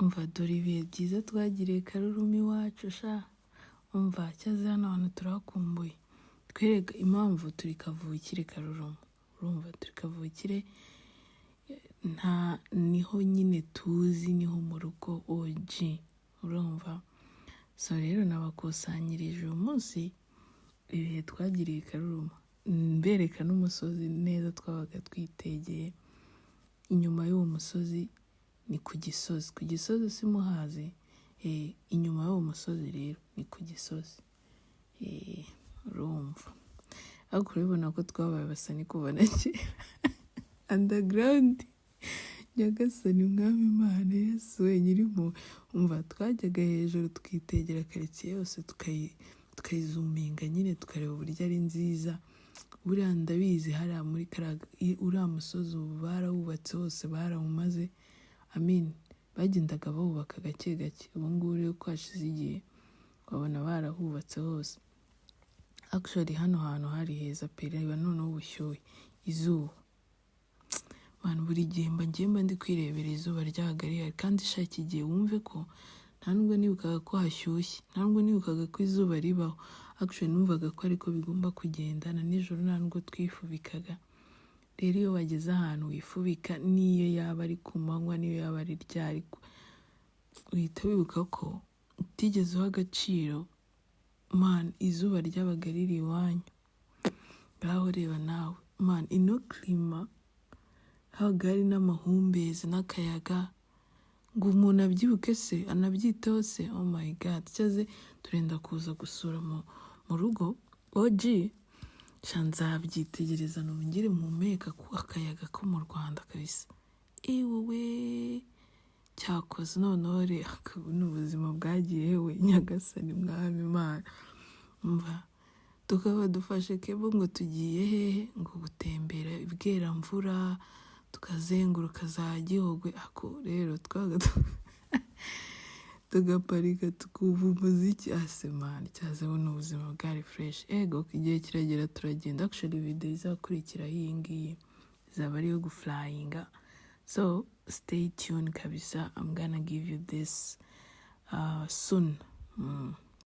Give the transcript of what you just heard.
umva dore ibihe byiza twagiriye Karuruma iwacu sha, umva cyaze hano hantu turakumbuye. Twereka impamvu turi kavukire Karuruma, urumva turi kavukire, niho nyine tuzi, niho mu rugo OG, urumva. So rero nabakusanyirije uyu munsi ibihe twagiriye Karuruma, mbereka n'umusozi neza twabaga twitegeye. Inyuma y'uwo musozi ni ku Gisozi simuhazi, inyuma y'uwo musozi rero ni ku Gisozi, urumva. Ariko urabibona ko twabaye abasani kuva na kera underground. Nyagasani mwami Imana Yesu wenyirimo, umva twajyaga hejuru twitegera karitsiye yose tukayizuminga nyine tukareba uburyo ari nziza. Buriya ndabizi hariya muri uriya musozi ubu barawubatse hose, barawumaze, bagendaga bawubaka gake gake. Ubu ngubu rero ko hashize igihe wabona barahubatse hose. Actually hano hantu hari heza pe, reba noneho ubushyuhe, izuba man, buri gihe mba ndi kwirebera izuba ryahaga rihari. Kandi shaka igihe wumve ko nta nubwo nibukaga ko hashyushye, nta nubwo nibukaga ko izuba ribaho. Actually numvaga ko ariko bigomba kugenda, na nijoro nta nubwo twifubikaga. Rero iyo wageze ahantu wifubika, niyo yaba ari ku manywa, niyo yaba ari ryari, uhita wibuka ko utigeze uha agaciro man, izuba ryabaga riri iwanyu. Ngaho reba nawe man, ino klima habaga hari n'amahumbezi n'akayaga, ngo umuntu abyibuke se anabyiteho se. Oh my god, cyaze turenda kuza gusura mu rugo OG, nzabyitegereza nongere mpumeka ku akayaga ko mu Rwanda kabisa. Wowe cyakoze noneho rero n'ubuzima bwagiye, hewe Nyagasani mwami Imana. Umva tukaba dufashe kebo ngo tugiye hehe, ngo gutembera Bweramvura, tukazenguruka za Gihogwe. Ako rero tugaparika tukumva umuziki asemani, cyazeho n'ubuzima bwari fresh. Ego igihe kiragera turagenda. Actually video izakurikiraho iyi ngiyi izaba ariyo guflyinga, so stay tuned kabisa. I'm gonna give you this soon.